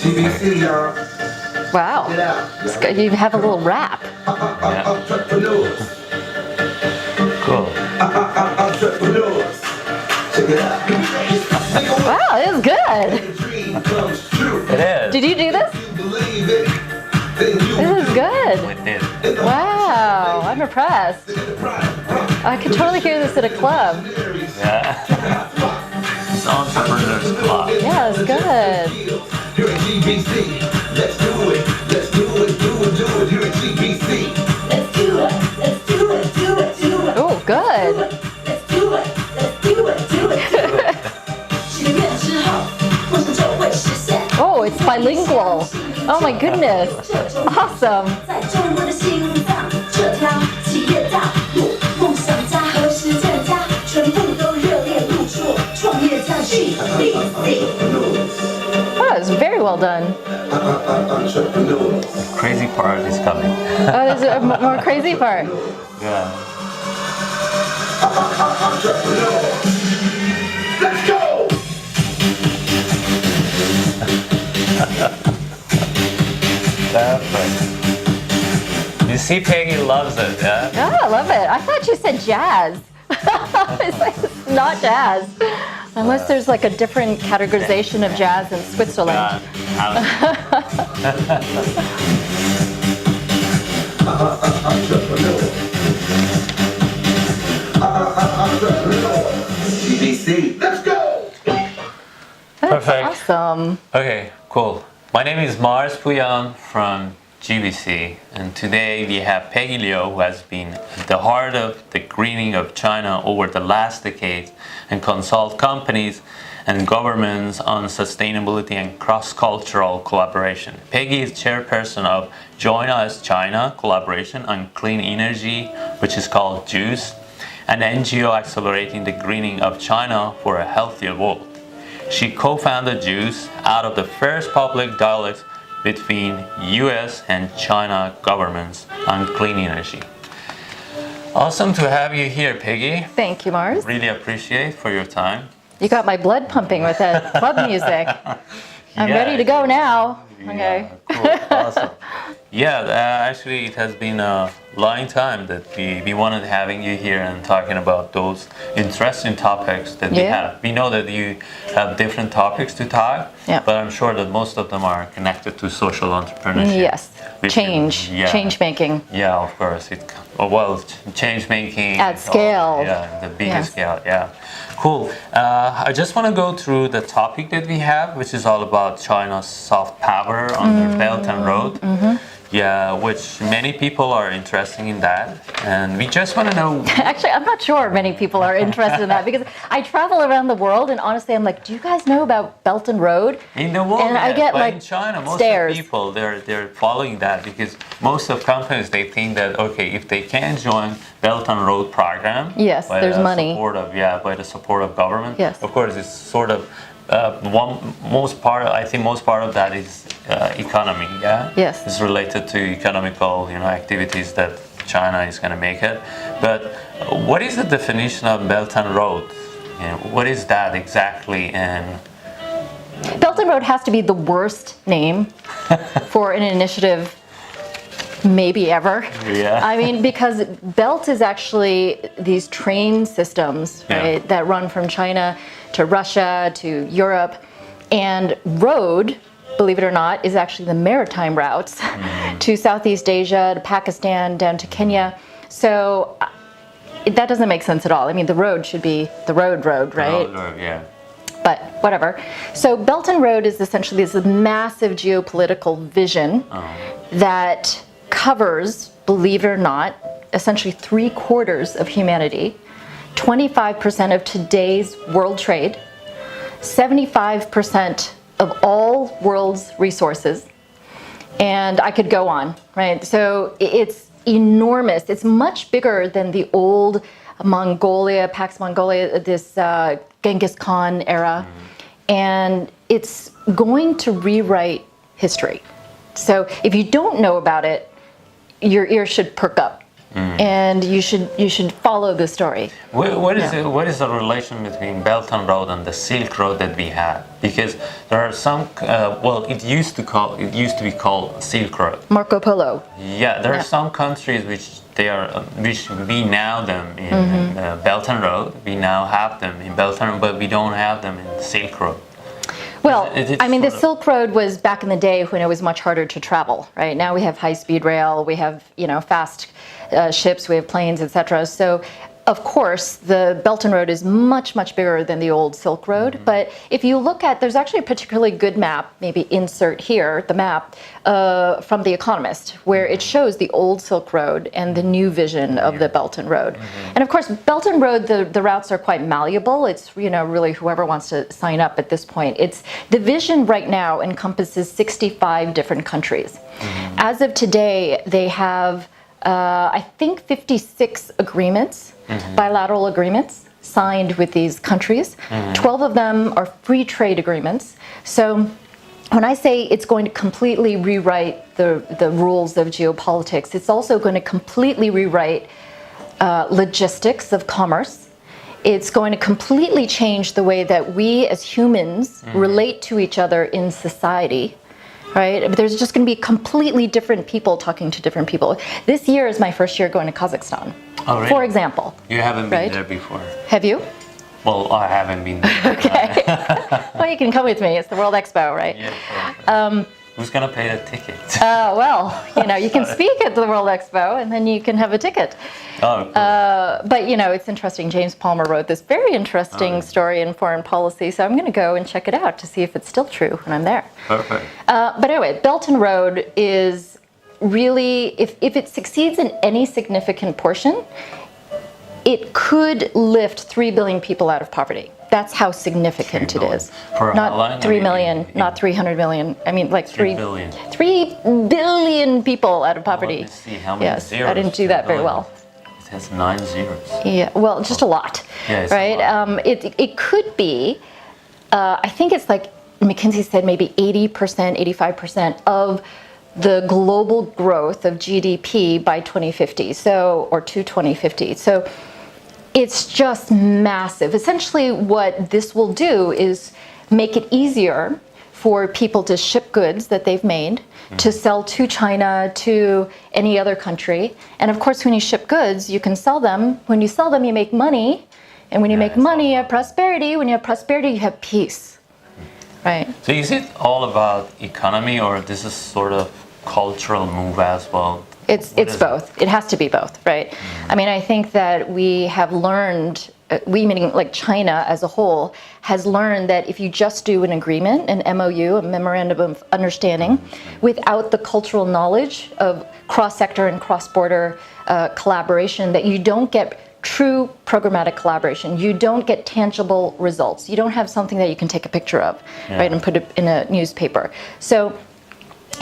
GBC, y'all. Wow. Check it out. It's good. You have a little rap. Entrepreneurs. Cool. Entrepreneurs. Check it out. Wow, it was good. Dream comes true. It is. Did you do this? You believe it, then you This is good. We did. Wow, I'm impressed. I could totally hear this at a club. Yeah. It's Entrepreneurs Club. Yeah, it's good. Here at GBC, let's do it. Let's do it, do it, do it. Here at GBC. Let's do it, let's do it, do it, do it. Oh, good. Let's do it, let's do it, do it, do it. 许愿之后，梦想就会实现。 Oh, it's bilingual. Oh my goodness. Awesome. 在中国的心脏，这条企业大路，梦想家和实践家全部都热烈入驻，创业家 GBC。 Oh, it's very well done. Entrepreneurs. Crazy part is coming. Oh, there's a more crazy part. Yeah. Entrepreneurs. Let's go. That's right. You see, Peggy loves it, yeah? Oh, I love it. I thought you said jazz. It's like, it's not jazz. Unless there's like a different categorization of jazz in Switzerland. GBC. Let's go. Perfect. Awesome. Okay, cool. My name is Mars Puyang from JUCCCE, and today we have Peggy Liu, who has been at the heart of the greening of China over the last decades and consult companies and governments on sustainability and cross-cultural collaboration. Peggy is chairperson of Join Us China collaboration on clean energy, which is called JUCCCE, an NGO accelerating the greening of China for a healthier world. She co-founded JUCCCE out of the first public dialogues between US and China governments on clean energy. Awesome to have you here, Peggy. Thank you, Mars. Really appreciate for your time. You got my blood pumping with that club music. I'm ready to go now. Okay. Yeah, cool. Awesome. Yeah, actually it has been a long time that we wanted having you here and talking about those interesting topics that we have. We know that you have different topics to talk, but I'm sure that most of them are connected to social entrepreneurship. Yes, change making. Yeah, of course. Change making. At scale. The bigger scale, Cool. I just want to go through the topic that we have, which is all about China's soft power on the Belt and Road. Yeah, which many people are interested in that, and we just want to know. Actually, I'm not sure many people are interested in that because I travel around the world, and honestly, I'm like, do you guys know about Belt and Road? In the world, and I get but like in China, most stares. of people they're following that because most of companies they think that okay, if they can join Belt and Road program, yes, there's money. By the support of government. Yes, of course, it's sort of. Most part of that is economy. Yes, it's related to economical activities that China is going to make it. But what is the definition of Belt and Road? What is that exactly? And Belt and Road has to be the worst name for an initiative maybe ever. I mean, because Belt is actually these train systems, right, that run from China to Russia to Europe, and road, believe it or not, is actually the maritime routes to Southeast Asia, to Pakistan, down to Kenya. So that doesn't make sense at all. I mean, the road should be the road, right? Yeah. But whatever. So Belt and Road is essentially this massive geopolitical vision that covers, believe it or not, essentially 3/4 of humanity, 25% of today's world trade, 75% of all world's resources, and I could go on, right? So it's enormous. It's much bigger than the old Mongolia, Pax Mongolia, this Genghis Khan era, and it's going to rewrite history. So if you don't know about it, your ears should perk up, and you should follow the story. What is the relation between Belt and Road and the Silk Road that we had? Because there are some, it used to be called Silk Road. Marco Polo. Yeah, there are some countries which we now them in Belt and Road. We now have them in Belt and Road, but we don't have them in the Silk Road. Well, I mean, the Silk Road was back in the day when it was much harder to travel, right? Now we have high-speed rail, we have, fast ships, we have planes, etc. So, of course, the Belt and Road is much, much bigger than the old Silk Road. But if you look at, there's actually a particularly good map, maybe insert here, the map from The Economist, where it shows the old Silk Road and the new vision of the Belt and Road. And of course, Belt and Road, the routes are quite malleable. It's, really whoever wants to sign up at this point. The vision right now encompasses 65 different countries. As of today, they have, I think, 56 agreements, bilateral agreements signed with these countries. 12 of them are free trade agreements. So when I say it's going to completely rewrite the rules of geopolitics, it's also going to completely rewrite logistics of commerce. It's going to completely change the way that we as humans relate to each other in society. Right? But there's just going to be completely different people talking to different people. This year is my first year going to Kazakhstan, for example. You haven't been there before. Have you? Well, I haven't been there. Okay. Well, you can come with me. It's the World Expo, right? Yeah. Who's going to pay the ticket? You can speak at the World Expo and then you can have a ticket. Oh, cool. But, it's interesting. James Palmer wrote this very interesting story in foreign policy. So I'm going to go and check it out to see if it's still true when I'm there. Perfect. But anyway, Belt and Road is really, if it succeeds in any significant portion, it could lift 3 billion people out of poverty. That's how significant it is. Not 3 million, not 300 million. I mean, like 3 billion. 3 billion people out of poverty. Let me see how many zeros. I didn't do that very well. It has 9 zeros. Yeah, well, just a lot, right? A lot. It could be, I think it's like McKinsey said, maybe 80%, 85% of the global growth of GDP by 2050, or to 2050. So it's just massive. Essentially, what this will do is make it easier for people to ship goods that they've made, to sell to China, to any other country. And of course, when you ship goods, you can sell them. When you sell them, you make money. And when you make money, you have prosperity. When you have prosperity, you have peace. Right? So is it all about economy, or this is sort of cultural move as well? It's both. It has to be both, right? I mean, I think that we have learned, we meaning like China as a whole, has learned that if you just do an agreement, an MOU, a memorandum of understanding, without the cultural knowledge of cross-sector and cross-border collaboration, that you don't get true programmatic collaboration. You don't get tangible results. You don't have something that you can take a picture of, right, and put it in a newspaper. So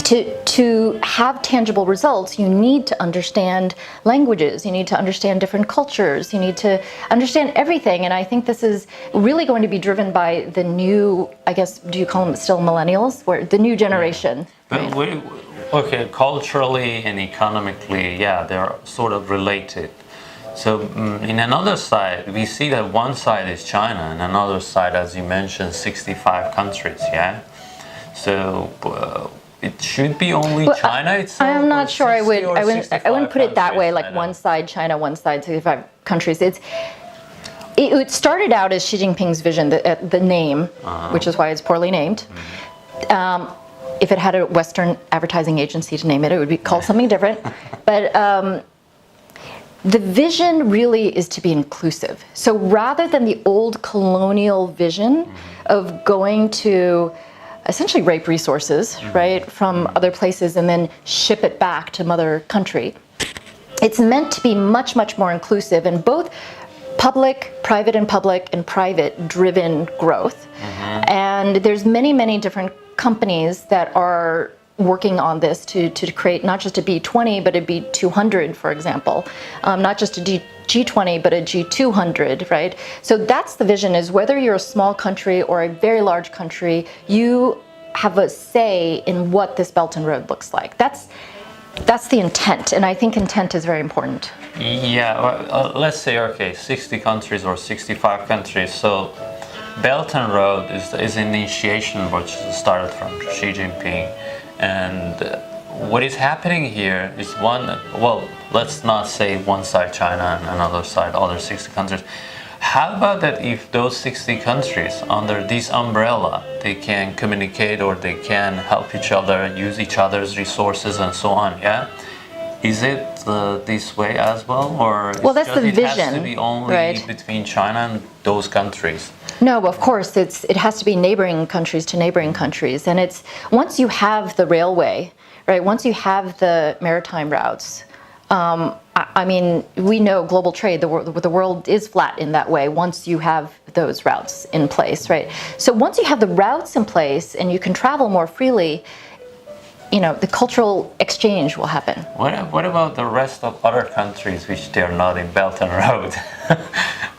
to have tangible results, you need to understand languages, you need to understand different cultures, you need to understand everything. And I think this is really going to be driven by the new, I guess, do you call them still millennials? Or the new generation. But okay, culturally and economically, they're sort of related. So in another side, we see that one side is China and another side, as you mentioned, 65 countries, So it should be only China itself? I'm not sure I wouldn't put it that way, like one side China, one side 65 countries. It started out as Xi Jinping's vision, the name, which is why it's poorly named. If it had a Western advertising agency to name it, it would be called something different. But the vision really is to be inclusive. So rather than the old colonial vision of going to essentially rape resources, right, from other places and then ship it back to mother country, it's meant to be much, much more inclusive in both private and private driven growth. And there's many, many different companies that are working on this to create not just a B20, but a B200, for example. Not just a G20, but a G200, right? So that's the vision, is whether you're a small country or a very large country, you have a say in what this Belt and Road looks like. That's the intent, and I think intent is very important. Yeah, well, let's say, okay, 60 countries or 65 countries. So Belt and Road is an initiation which started from Xi Jinping. And what is happening here is let's not say one side China and another side other 60 countries. How about that if those 60 countries under this umbrella, they can communicate or they can help each other, use each other's resources and so on, yeah? Is it this way as well, or that's the it has to vision, be only right? between China and those countries? No, of course, it has to be neighboring countries to neighboring countries. And it's once you have the railway, right, once you have the maritime routes, I mean, we know global trade, the world is flat in that way once you have those routes in place, right? So once you have the routes in place and you can travel more freely, you know, the cultural exchange will happen. What about the rest of other countries which they're not in Belt and Road?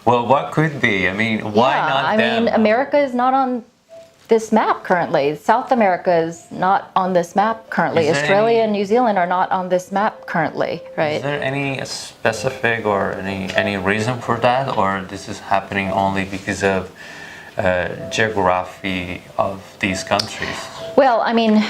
Well, what could be? I mean, why not them? I mean, America is not on this map currently. South America is not on this map currently. Australia and New Zealand are not on this map currently, right? Is there any specific or any reason for that, or this is happening only because of geography of these countries? Well, I mean,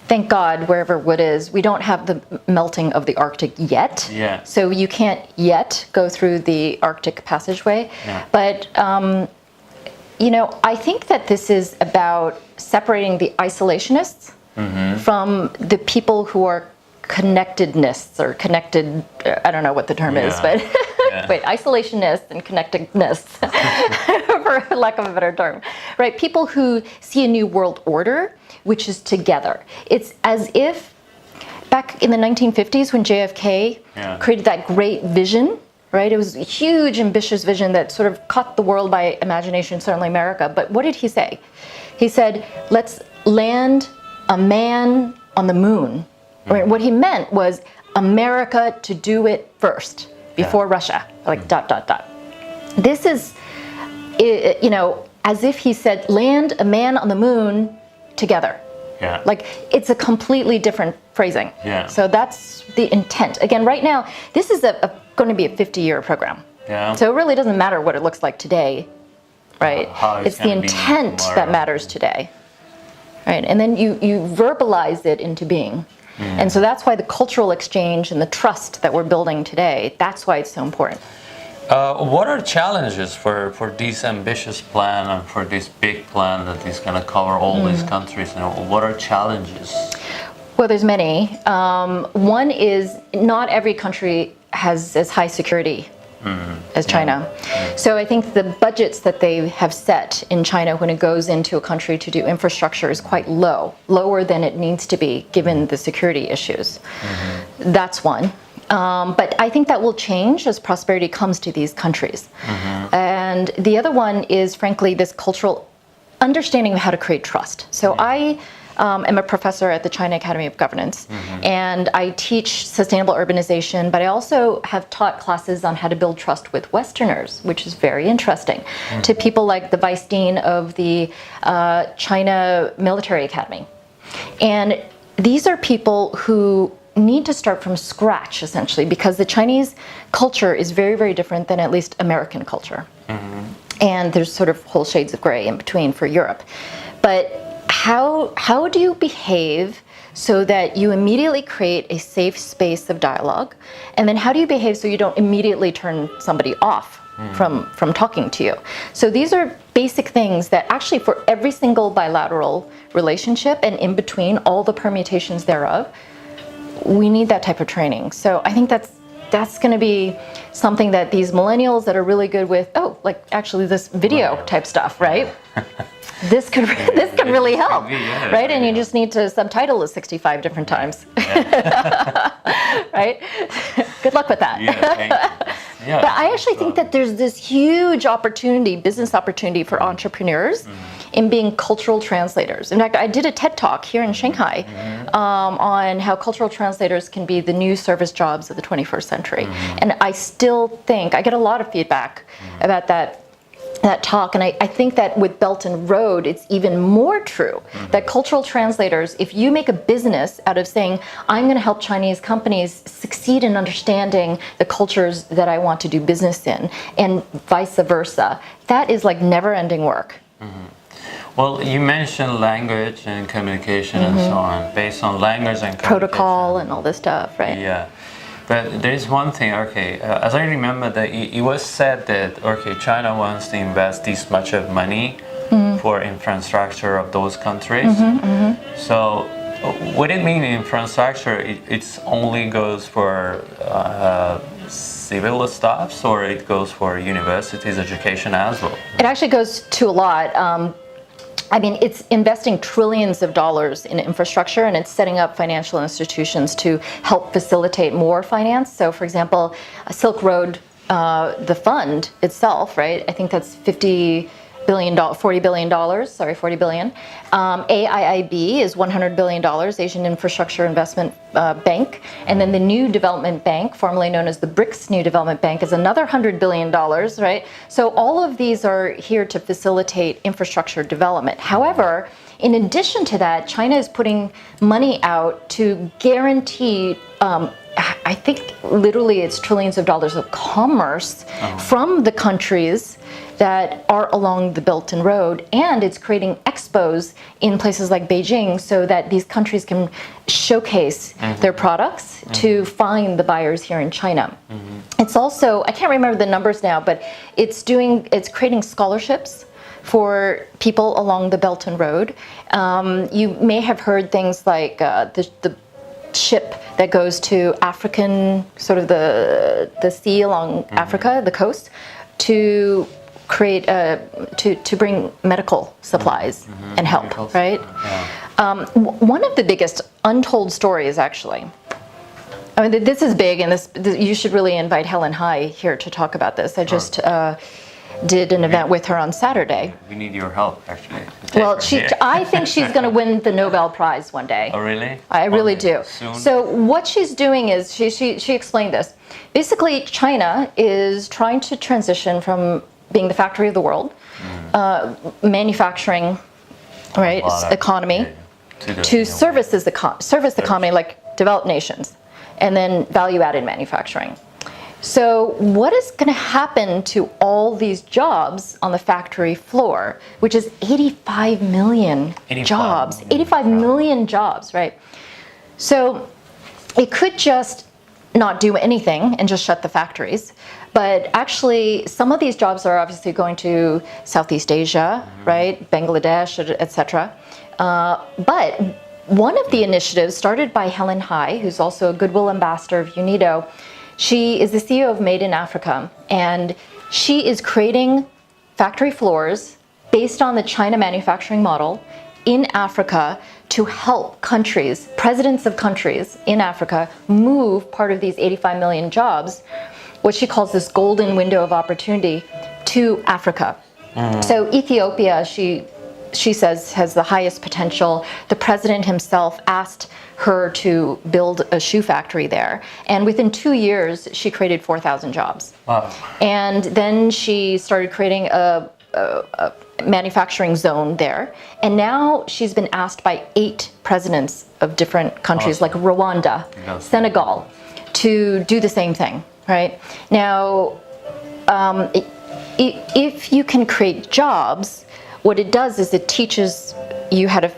thank God, wherever wood is, we don't have the melting of the Arctic yet. Yeah. So you can't yet go through the Arctic passageway. Yeah. But, you know, I think that this is about separating the isolationists from the people who are connectedness or connected, I don't know what the term is, but wait, isolationists and connectedness, for lack of a better term, right? People who see a new world order, which is together. It's as if back in the 1950s when JFK created that great vision, right? It was a huge, ambitious vision that sort of caught the world by imagination, certainly America. But what did he say? He said, let's land a man on the moon. Right? What he meant was America to do it first before Russia, like ... This is, you know, as if he said, land a man on the moon together. Yeah. Like, it's a completely different phrasing. Yeah. So that's the intent. Again, right now, this is going to be a 50-year program. Yeah. So it really doesn't matter what it looks like today, right? It's the intent that matters today, right? And then you verbalize it into being. And so that's why the cultural exchange and the trust that we're building today, that's why it's so important. What are challenges for this ambitious plan and for this big plan that is going to cover all these countries? You know, what are challenges? Well, there's many. One is not every country has as high security as China. So I think the budgets that they have set in China when it goes into a country to do infrastructure is quite low, lower than it needs to be given the security issues. That's one. But I think that will change as prosperity comes to these countries. And the other one is, frankly, this cultural understanding of how to create trust. So I am a professor at the China Academy of Governance, and I teach sustainable urbanization, but I also have taught classes on how to build trust with Westerners, which is very interesting, to people like the Vice Dean of the China Military Academy. And these are people who need to start from scratch, essentially, because the Chinese culture is very, very different than at least American culture. And there's sort of whole shades of gray in between for Europe. But how do you behave so that you immediately create a safe space of dialogue? And then how do you behave so you don't immediately turn somebody off from talking to you? So these are basic things that actually for every single bilateral relationship and in between all the permutations thereof, we need that type of training. So I think that's going to be something that these millennials that are really good with, like actually this video type stuff, right? This could really help, right? And you just need to subtitle it 65 different times, right? Good luck with that. But I actually think that there's this huge opportunity, business opportunity for entrepreneurs in being cultural translators. In fact, I did a TED Talk here in Shanghai on how cultural translators can be the new service jobs of the 21st century. And I still think, I get a lot of feedback about that that talk. And I think that with Belt and Road, it's even more true that cultural translators, if you make a business out of saying, I'm going to help Chinese companies succeed in understanding the cultures that I want to do business in, and vice versa, that is like never-ending work. Well, you mentioned language and communication and so on, based on language and Protocol and all this stuff, right? Yeah. But there is one thing, okay, as I remember that it was said that, okay, China wants to invest this much of money for infrastructure of those countries. So what it mean infrastructure, it only goes for civil stuffs, or it goes for universities, education as well? It actually goes to a lot. I mean, it's investing trillions of dollars in infrastructure, and it's setting up financial institutions to help facilitate more finance. So, for example, Silk Road, the fund itself, right? I think that's $40 billion. AIIB is $100 billion, Asian Infrastructure Investment Bank. And then the New Development Bank, formerly known as the BRICS New Development Bank, is another $100 billion, right? So all of these are here to facilitate infrastructure development. However, in addition to that, China is putting money out to guarantee I think literally it's trillions of dollars of commerce from the countries that are along the Belt and Road, and it's creating expos in places like Beijing so that these countries can showcase their products to find the buyers here in China. It's also, I can't remember the numbers now, but it's creating scholarships for people along the Belt and Road. You may have heard things like the ship that goes to African, sort of the sea along Africa, the coast, to create to bring medical supplies and help, right? One of the biggest untold stories, actually. I mean, this is big, and this you should really invite Helen Hai here to talk about this. I just did an event with her on Saturday. We need your help, actually. Well, I think she's going to win the Nobel Prize one day. Oh, really? I really do. Soon? So what she's doing is, she explained this. Basically, China is trying to transition from being the factory of the world, manufacturing, right, economy, to service economy like developed nations, and then value-added manufacturing. So what is going to happen to all these jobs on the factory floor, which is 85 million jobs, 85 million jobs, right? So it could just not do anything and just shut the factories. But actually, some of these jobs are obviously going to Southeast Asia, right? Bangladesh, etc. But one of the initiatives started by Helen Hai, who's also a Goodwill Ambassador of UNIDO, she is the CEO of Made in Africa, and she is creating factory floors based on the China manufacturing model in Africa to help countries, presidents of countries in Africa, move part of these 85 million jobs, what she calls this golden window of opportunity, to Africa. So Ethiopia, she says, has the highest potential. The president himself asked her to build a shoe factory there, and within 2 years she created 4,000 jobs. Wow. And then she started creating a manufacturing zone there, and now she's been asked by 8 presidents of different countries, like Rwanda, Senegal, to do the same thing, right? Now, if you can create jobs, what it does is it teaches you how to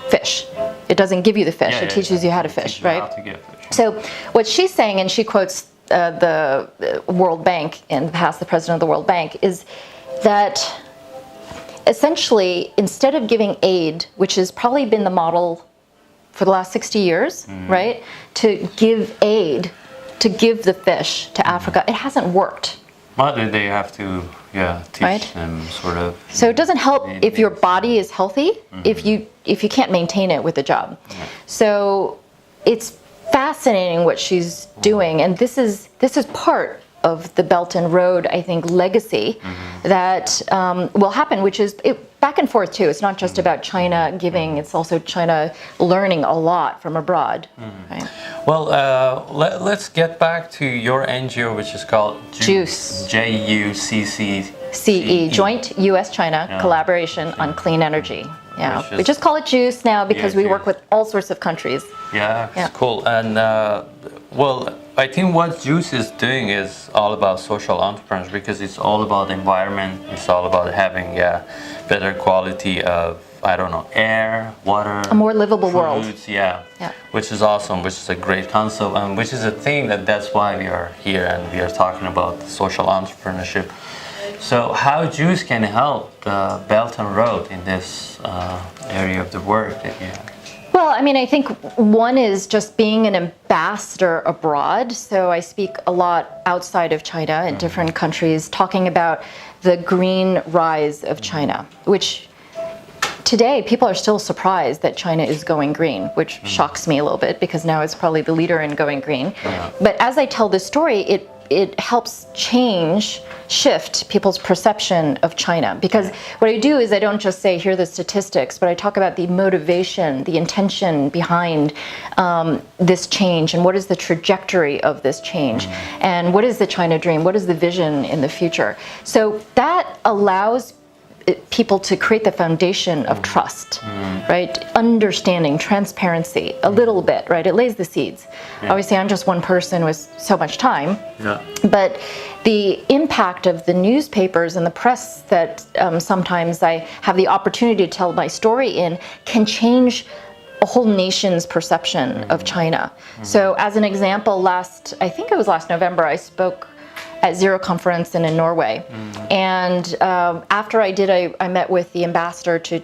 fish. It doesn't give you the fish, it teaches you how to fish, right? How to get fish. So what she's saying, and she quotes the World Bank, in the past the president of the World Bank, is that essentially, instead of giving aid, which has probably been the model for the last 60 years, right, to give aid, to give the fish to Africa, it hasn't worked. But they have to, teach them sort of. So it doesn't help if your body is healthy, if you can't maintain it with a job. So it's fascinating what she's doing, and this is part of the Belt and Road, I think, legacy that will happen, which is back and forth too. It's not just about China giving, it's also China learning a lot from abroad. Right? Well, let's get back to your NGO, which is called JUCCCE. JUCCCE, Joint U.S.-China Collaboration on Clean Energy. Yeah, we just call it JUICE now because we work with all sorts of countries. Yeah, it's cool. And well, I think what JUICE is doing is all about social entrepreneurs because it's all about the environment. It's all about having better quality of, I don't know, air, water, a more livable world. Yeah, which is awesome, which is a great concept, and which is a thing that's why we are here and we are talking about social entrepreneurship. So how JUICE can help the Belt and Road in this area of the work that you have? Well, I mean, I think one is just being an ambassador abroad. So I speak a lot outside of China in different countries, talking about the green rise of China, which today people are still surprised that China is going green, which shocks me a little bit because now it's probably the leader in going green. But as I tell this story, it helps shift people's perception of China. Because what I do is I don't just say, here are the statistics, but I talk about the motivation, the intention behind this change, and what is the trajectory of this change, and what is the China dream, what is the vision in the future. So that allows people to create the foundation of trust, right? Understanding, transparency, a little bit, right? It lays the seeds. Obviously, I'm just one person with so much time, but the impact of the newspapers and the press that sometimes I have the opportunity to tell my story in can change a whole nation's perception of China. So as an example, I think it was last November, I spoke at Zero Conference in Norway. And after I did, I met with the ambassador to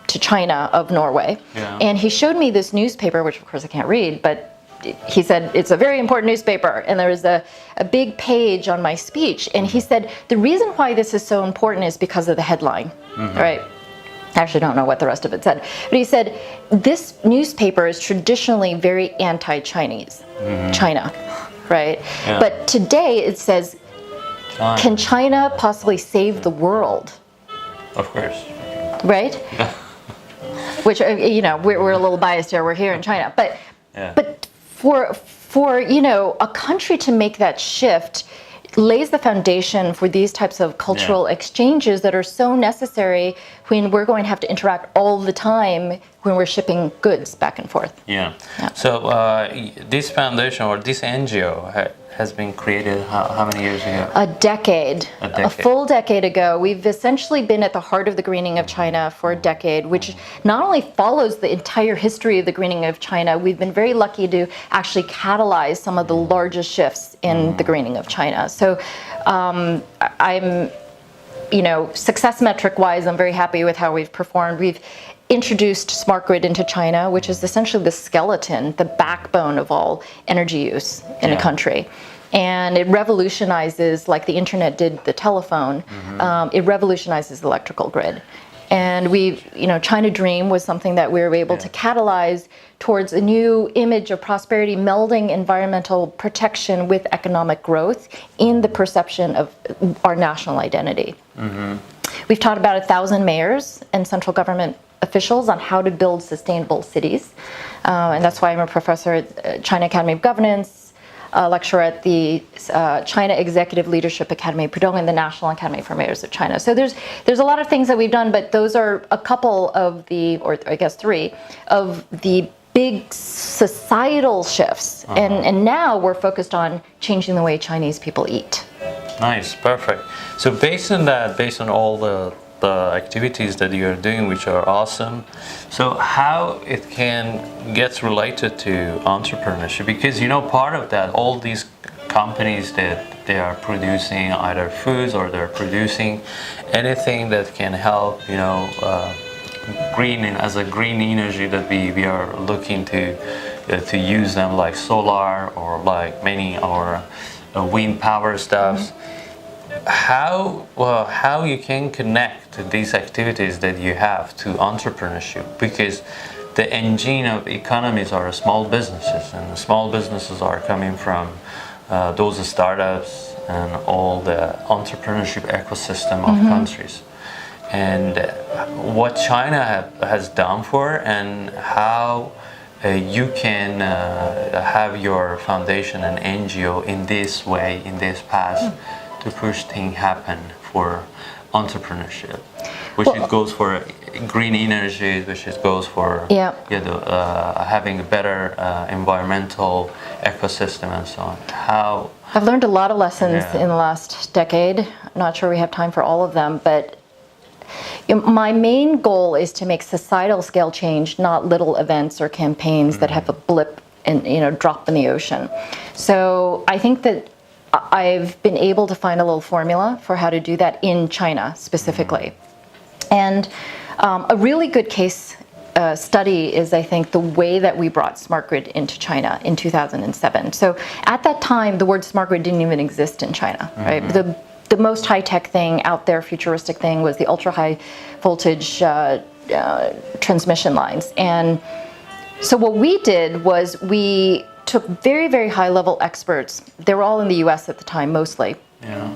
China of Norway. And he showed me this newspaper, which of course I can't read, but he said, it's a very important newspaper. And there was a big page on my speech. And he said, the reason why this is so important is because of the headline, right? I actually don't know what the rest of it said. But he said, this newspaper is traditionally very anti-Chinese, China. Right? But today it says, can China possibly save the world? Of course. Right? Which, you know, we're a little biased here. We're here in China. But for you know, a country to make that shift lays the foundation for these types of cultural exchanges that are so necessary when we're going to have to interact all the time when we're shipping goods back and forth. So this foundation or this NGO has been created how many years ago? A decade. A full decade ago. We've essentially been at the heart of the greening of China for a decade, which not only follows the entire history of the greening of China, we've been very lucky to actually catalyze some of the largest shifts in the greening of China. So I'm, you know, success metric wise, I'm very happy with how we've performed. We've introduced smart grid into China, which is essentially the skeleton, the backbone of all energy use in a country. And it revolutionizes, like the internet did the telephone, it revolutionizes the electrical grid. And we've, you know, China Dream was something that we were able to catalyze towards a new image of prosperity, melding environmental protection with economic growth in the perception of our national identity. We've taught about 1,000 mayors and central government officials on how to build sustainable cities. And that's why I'm a professor at China Academy of Governance, a lecturer at the China Executive Leadership Academy, Pudong, and the National Academy for Mayors of China. So there's a lot of things that we've done, but those are a couple of the, or I guess 3, of the big societal shifts. And now we're focused on changing the way Chinese people eat. Nice, perfect. So based on that, based on all the activities that you're doing, which are awesome, so how it can get related to entrepreneurship? Because, you know, part of that, all these companies that they are producing either foods or they're producing anything that can help, you know, green as a green energy that we are looking to use them, like solar or like many or wind power stuffs. How you can connect these activities that you have to entrepreneurship, because the engine of economies are small businesses, and the small businesses are coming from those startups and all the entrepreneurship ecosystem of countries. And what China has done for, and how you can have your foundation and NGO in this way, in this path, to push things happen for entrepreneurship, which it goes for green energy, which it goes for having a better environmental ecosystem and so on. How I've learned a lot of lessons in the last decade. I'm not sure we have time for all of them, but my main goal is to make societal scale change, not little events or campaigns that have a blip and drop in the ocean. So I think that I've been able to find a little formula for how to do that in China specifically. And a really good case study is, I think, the way that we brought smart grid into China in 2007. So at that time, the word smart grid didn't even exist in China, right? The most high-tech thing out there, futuristic thing, was the ultra-high voltage transmission lines. And so what we did was we took very, very high-level experts. They were all in the US at the time, mostly. Yeah.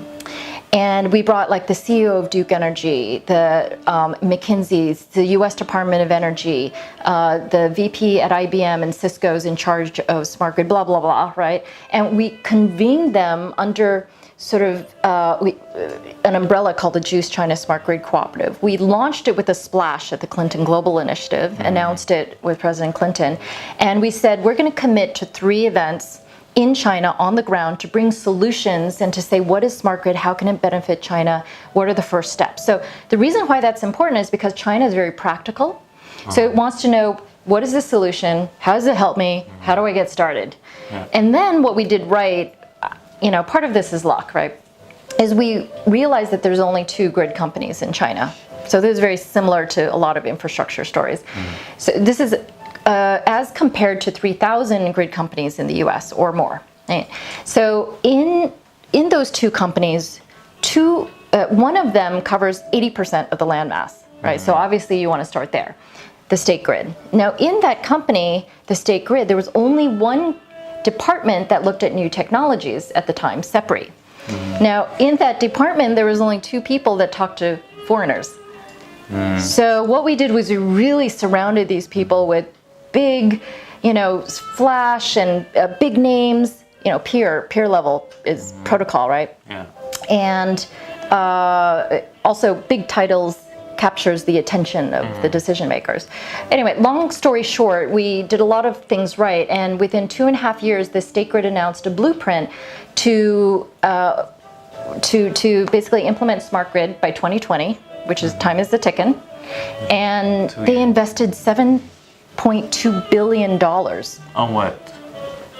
And we brought like the CEO of Duke Energy, the McKinsey's, the US Department of Energy, the VP at IBM and Cisco's in charge of smart grid, blah, blah, blah, right? And we convened them under sort of an umbrella called the JUCCCE China Smart Grid Cooperative. We launched it with a splash at the Clinton Global Initiative, announced it with President Clinton, and we said we're going to commit to 3 events in China on the ground to bring solutions and to say what is smart grid, how can it benefit China, what are the first steps. So the reason why that's important is because China is very practical. So it wants to know, what is the solution, how does it help me, how do I get started? And then what we did right, part of this is luck, right, is we realized that there's only 2 grid companies in China. So this is very similar to a lot of infrastructure stories. So this is as compared to 3,000 grid companies in the US or more. Right? So in those 2 companies, one of them covers 80% of the landmass, right? So obviously you want to start there, the state grid. Now in that company, the state grid, there was only one department that looked at new technologies at the time, SEPRI. Now in that department, there was only 2 people that talked to foreigners. So what we did was we really surrounded these people with big, flash and big names, peer level is protocol, right? Yeah. And also big titles captures the attention of the decision makers. Anyway, long story short, we did a lot of things right, and within 2.5 years, the State Grid announced a blueprint to basically implement smart grid by 2020, which is time is the ticking, and they invested $7.2 billion on what?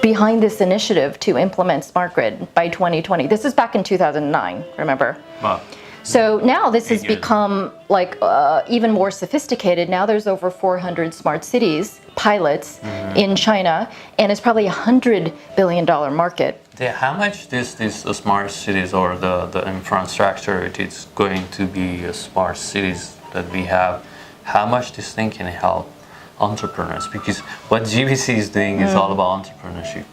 Behind this initiative to implement smart grid by 2020. This is back in 2009, remember? Wow. So now this has become like even more sophisticated. Now there's over 400 smart cities pilots in China, and it's probably $100 billion market. How much these smart cities or the infrastructure it is going to be smart cities that we have, how much this thing can help entrepreneurs? Because what JUCCCE is doing is all about entrepreneurship.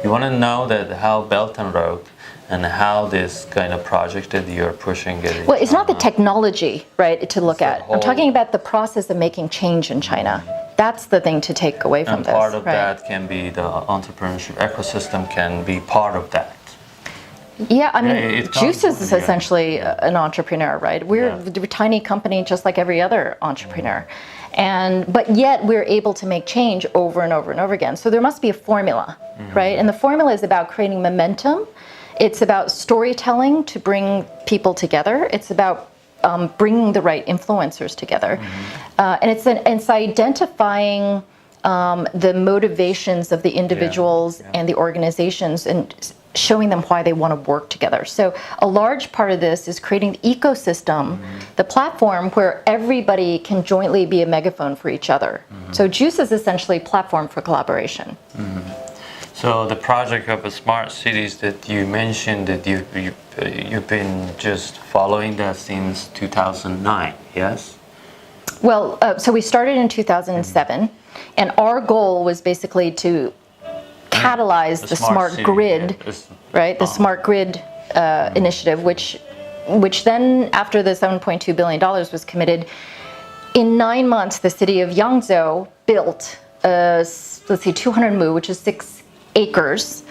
You want to know that how Belt and Road and how this kind of project that you're pushing it. Well, it's not the technology, right, to look at. I'm talking about the process of making change in China. That's the thing to take away from and this. Part of that can be the entrepreneurship ecosystem can be part of that. Yeah, I mean, JUCCCE is essentially an entrepreneur, right? We're a tiny company just like every other entrepreneur. But yet we're able to make change over and over and over again. So there must be a formula, right? And the formula is about creating momentum. It's about storytelling to bring people together. It's about bringing the right influencers together. And it's identifying the motivations of the individuals and the organizations and showing them why they want to work together. So a large part of this is creating the ecosystem, the platform where everybody can jointly be a megaphone for each other. So JUCCCE is essentially a platform for collaboration. So the project of the smart cities that you mentioned, that you've been just following that since 2009, yes? Well, so we started in 2007, and our goal was basically to catalyze the smart grid, right? The smart grid initiative, which then, after the $7.2 billion was committed, in 9 months, the city of Yangzhou built, 200 mu, which is 6 acres,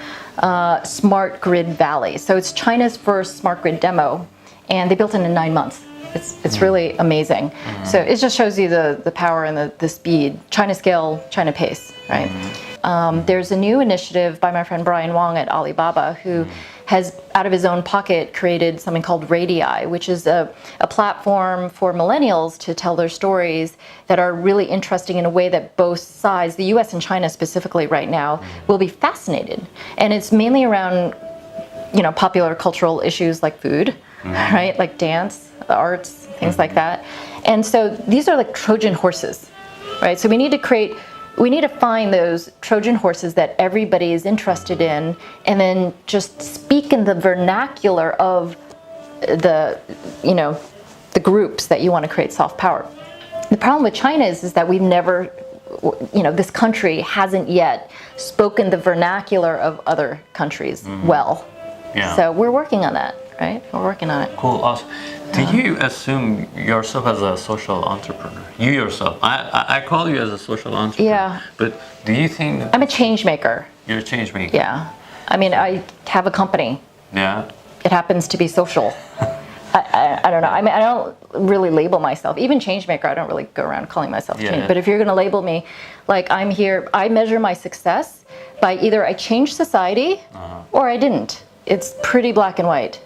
smart grid valley. So it's China's first smart grid demo. and they built it in 9 months. It's really amazing. So it just shows you the power and the speed. China scale, China pace, right? There's a new initiative by my friend Brian Wong at Alibaba who has, out of his own pocket, created something called Radii, which is a platform for millennials to tell their stories that are really interesting in a way that both sides, the US and China specifically right now, will be fascinated. And it's mainly around, popular cultural issues like food, right? Like dance, the arts, things like that. And so these are like Trojan horses, right? So we need to find those Trojan horses that everybody is interested in, and then just speak in the vernacular of the groups that you want to create soft power. The problem with China is that we've never, this country hasn't yet spoken the vernacular of other countries well. Yeah. So we're working on that, right? We're working on it. Cool, awesome. Do you assume yourself as a social entrepreneur? You yourself. I call you as a social entrepreneur. Yeah. But do you think I'm a change maker. you're a change maker? Yeah. I mean, I have a company. Yeah. It happens to be social. I don't know. I mean, I don't really label myself. Even change maker, I don't really go around calling myself change. But if you're going to label me, like I'm here, I measure my success by either I changed society or I didn't. It's pretty black and white.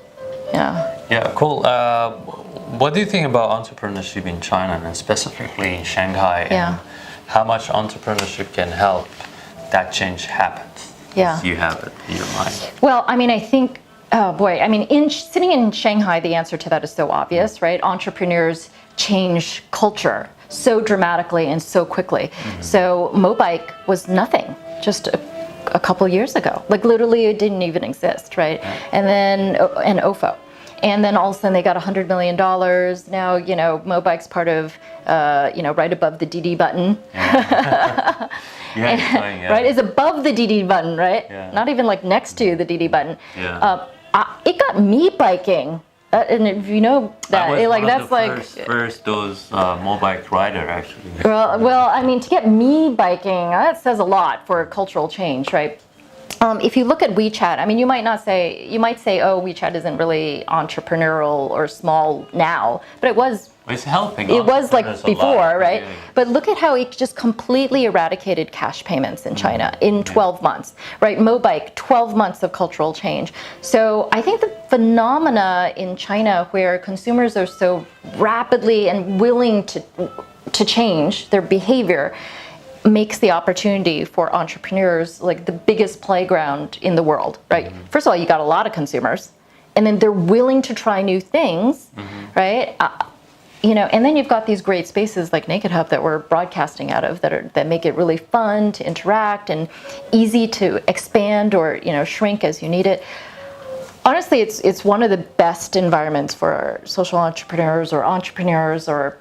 Yeah. Yeah, cool. What do you think about entrepreneurship in China and specifically in Shanghai? Yeah. And how much entrepreneurship can help that change happens? Yeah. You have it in your mind. Well, I mean, I think, sitting in Shanghai, the answer to that is so obvious, right? Entrepreneurs change culture so dramatically and so quickly. So Mobike was nothing just a couple years ago. Like literally it didn't even exist, right? And then, and OFO. And then all of a sudden they got $100 million. Now, Mobike's part of, right above the DD button. Right? It's above the DD button, right? Yeah. Not even like next to the DD button. Yeah. It got me biking. And if you know that, first those Mobike rider actually. Well, I mean, to get me biking, that says a lot for cultural change, right? If you look at WeChat, I mean, you might say, oh, WeChat isn't really entrepreneurial or small now, but it was. It's helping. It was like before, right? Yeah. But look at how it just completely eradicated cash payments in China in 12 months, right? Mobike, 12 months of cultural change. So I think the phenomena in China where consumers are so rapidly and willing to change their behavior makes the opportunity for entrepreneurs like the biggest playground in the world, right? First of all, you got a lot of consumers, and then they're willing to try new things, right? And then you've got these great spaces like Naked Hub that we're broadcasting out of that make it really fun to interact and easy to expand or shrink as you need it. Honestly, it's one of the best environments for social entrepreneurs or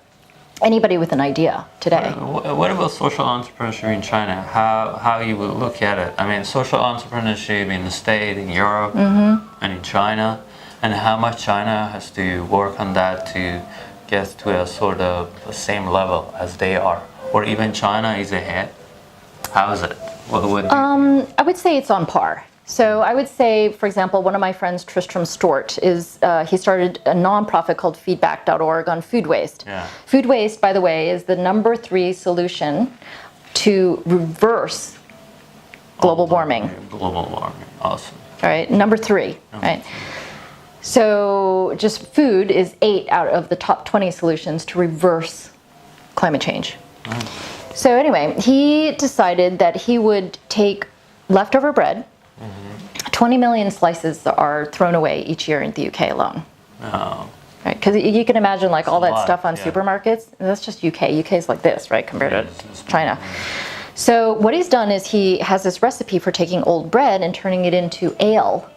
anybody with an idea today. What about social entrepreneurship in China? How you would look at it? I mean, social entrepreneurship in the States, in Europe, and in China, and how much China has to work on that to get to a sort of the same level as they are, or even China is ahead. How is it? What do you think? I would say it's on par. So I would say, for example, one of my friends, Tristram Stort, he started a nonprofit called feedback.org on food waste. Yeah. Food waste, by the way, is the number 3 solution to reverse global warming. Global warming, awesome. All right, number 3, right? So just food is 8 out of the top 20 solutions to reverse climate change. So anyway, he decided that he would take leftover bread. 20 million slices are thrown away each year in the UK alone. Oh. Right? Because you can imagine like all that lot, stuff on yeah. supermarkets. And that's just UK. UK is like this, right, compared to China. So what he's done is he has this recipe for taking old bread and turning it into ale.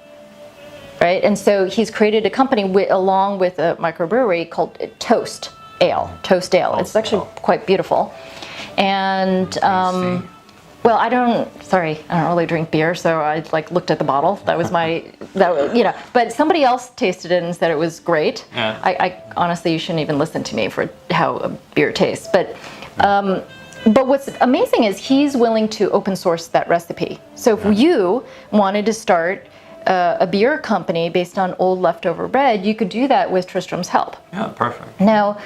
Right? And so he's created a company along with a microbrewery called Toast Ale. Toast Ale. It's actually quite beautiful. And well, I don't really drink beer, so I looked at the bottle. That was but somebody else tasted it and said it was great. Yeah. I honestly, you shouldn't even listen to me for how a beer tastes. But what's amazing is he's willing to open source that recipe. So if you wanted to start a beer company based on old leftover bread, you could do that with Tristram's help. Yeah, perfect. Now,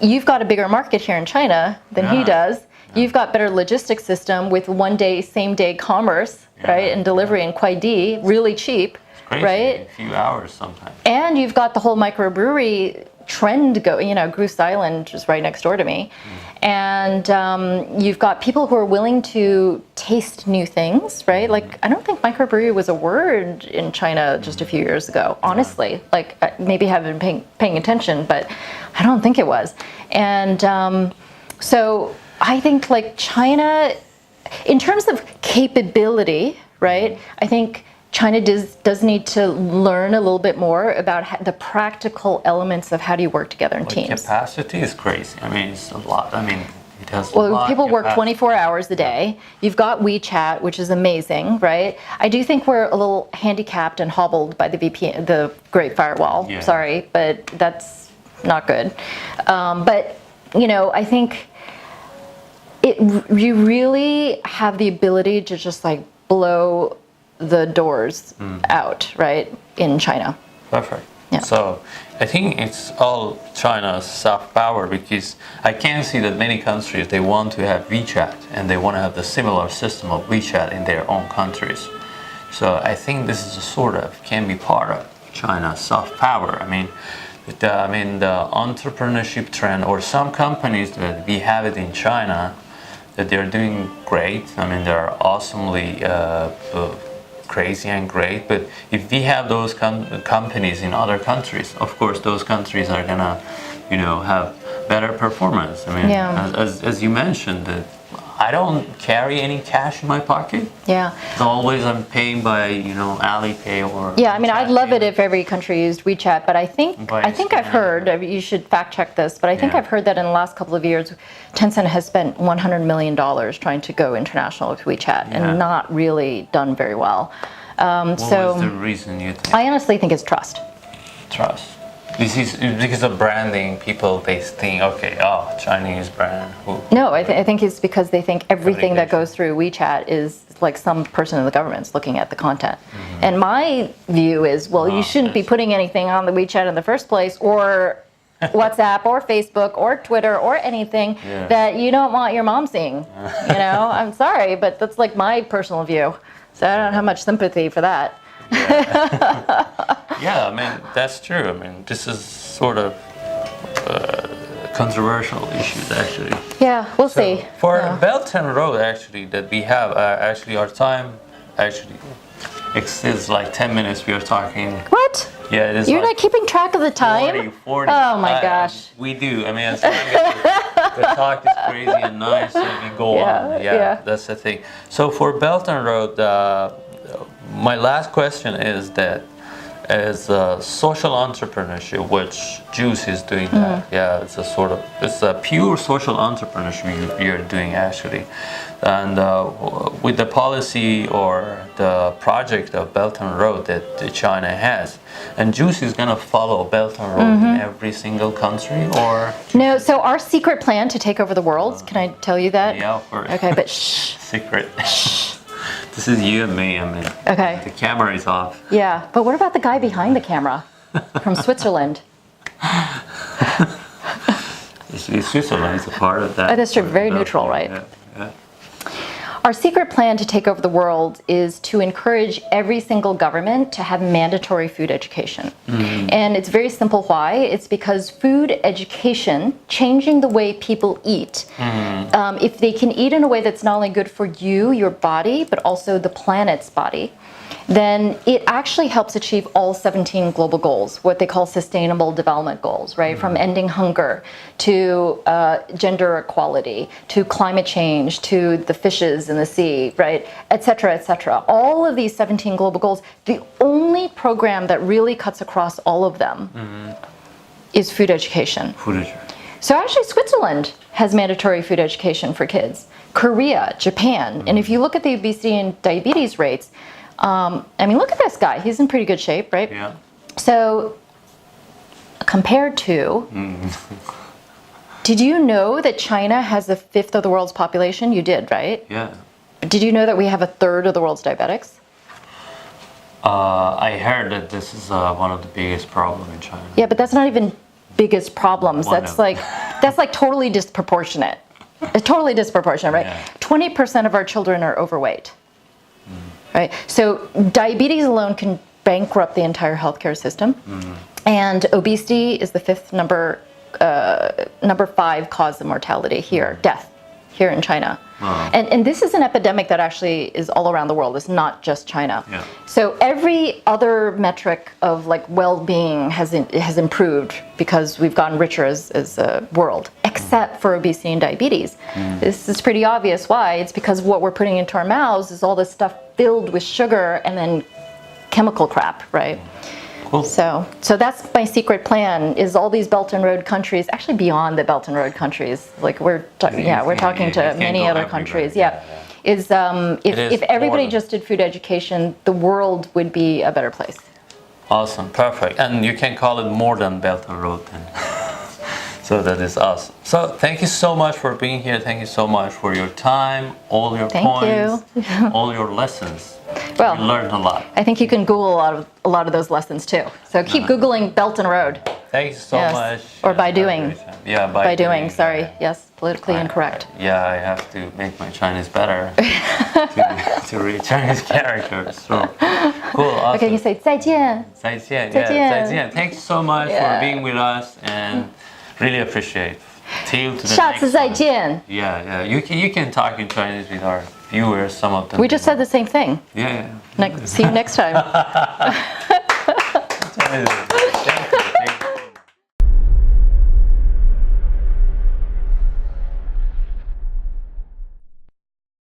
you've got a bigger market here in China than he does. You've got better logistics system with one-day, same-day commerce, right, and delivery and Kuaidi, really cheap, Crazy, right? a few hours sometimes. And you've got the whole microbrewery trend Goose Island is right next door to me. And you've got people who are willing to taste new things, right? Like, I don't think microbrewery was a word in China just a few years ago, honestly. Like, maybe I haven't been paying attention, but I don't think it was. And so I think, like, China, in terms of capability, right, I think China does need to learn a little bit more about the practical elements of how do you work together in teams. Capacity is crazy. I mean, it's a lot. I mean, it has a Well, lot people of work capacity. 24 hours a day. You've got WeChat, which is amazing, right? I do think we're a little handicapped and hobbled by the VPN, the Great Firewall. Yeah. Sorry, but that's not good. But I think you really have the ability to just like blow the doors out, right, in China. Perfect. Yeah. So I think it's all China's soft power, because I can see that many countries, they want to have WeChat and they want to have the similar system of WeChat in their own countries. So I think this is a sort of can be part of China's soft power. I mean, the entrepreneurship trend, or some companies that we have it in China, that they're doing great. I mean, they're awesomely crazy and great. But if we have those companies in other countries, of course, those countries are gonna, have better performance. I mean, as you mentioned, that I don't carry any cash in my pocket. Yeah. It's always I'm paying by Alipay or. Yeah, I mean, I'd love it if every country used WeChat, but I think I've heard, you should fact check this, but I think I've heard that in the last couple of years, Tencent has spent $100 million trying to go international with WeChat and not really done very well. What was the reason you think? I honestly think it's trust. Trust. This is because of branding. People, they think, okay, Chinese brand. No, I think it's because they think everything that goes through WeChat is like some person in the government's looking at the content. And my view is, well, you shouldn't be putting anything on the WeChat in the first place, or WhatsApp or Facebook or Twitter or anything that you don't want your mom seeing. I'm sorry, but that's like my personal view. So I don't have much sympathy for that. Yeah, I mean, that's true. I mean, this is sort of controversial issues, actually. Yeah, we'll see. For Belt and Road, actually, that we have, actually, our time actually exceeds like 10 minutes we are talking. What? Yeah, it is. You're like not keeping track of the time? 40. Oh my gosh. We do. I mean, as long as the talk is crazy and nice, and we go on. Yeah, that's the thing. So for Belt and Road, my last question is that as social entrepreneurship, which JUCCCE is doing that. Yeah, it's a pure social entrepreneurship you're doing, actually. And with the policy or the project of Belt and Road that China has, and JUCCCE is going to follow Belt and Road in every single country, or? No, so our secret plan to take over the world, can I tell you that? Yeah, of course. Okay, but shh. Secret. This is you and me, I mean. Okay. The camera is off. Yeah, but what about the guy behind the camera from Switzerland? Switzerland is a part of that. Oh, that's true, very neutral, right? Yeah. Our secret plan to take over the world is to encourage every single government to have mandatory food education. And it's very simple why. It's because food education, changing the way people eat, if they can eat in a way that's not only good for you, your body, but also the planet's body, then it actually helps achieve all 17 global goals, what they call sustainable development goals, right? From ending hunger to gender equality, to climate change, to the fishes in the sea, right? Et cetera, et cetera. All of these 17 global goals, the only program that really cuts across all of them is food education. Food education. So actually Switzerland has mandatory food education for kids. Korea, Japan, and if you look at the obesity and diabetes rates, I mean, look at this guy. He's in pretty good shape, right? Yeah. So, compared to, did you know that China has a fifth of the world's population? You did, right? Yeah. Did you know that we have a third of the world's diabetics? I heard that this is one of the biggest problems in China. Yeah, but that's not even biggest problems. One That's of- like totally disproportionate. It's totally disproportionate, right? Yeah. 20% of our children are overweight. Right? So diabetes alone can bankrupt the entire healthcare system. And obesity is the fifth number 5 cause of mortality here, death here in China. And this is an epidemic that actually is all around the world. It's not just China. Yeah. So every other metric of like well-being has improved because we've gotten richer as a world, except for obesity and diabetes. This is pretty obvious why. It's because what we're putting into our mouths is all this stuff filled with sugar and then chemical crap, right? Cool. So that's my secret plan. Is all these Belt and Road countries, actually beyond the Belt and Road countries, like we're talking to can many go other everywhere. countries. Yeah, Is if everybody more just did food education, the world would be a better place. Awesome, perfect. And you can call it more than Belt and Road then. So that is awesome. So thank you so much for being here. Thank you so much for your time, all your Thank points, you. all your lessons. Well, You learned a lot. I think you can Google a lot of those lessons too. So keep Googling Belt and Road. Thank you so Yes. much. Or by doing. Yeah, By doing, sorry. Yes, politically incorrect. Yeah, I have to make my Chinese better to read Chinese characters. So cool, awesome. Okay, you say 再见. 再见, 再见. yeah, 再见. Thank you so much Yeah. for being with us and really appreciate. Till to the 下次 next 再 one. 见. Yeah. You can talk in Chinese with our viewers. Some of them. We just said the same thing. Yeah. See you next time. Chinese.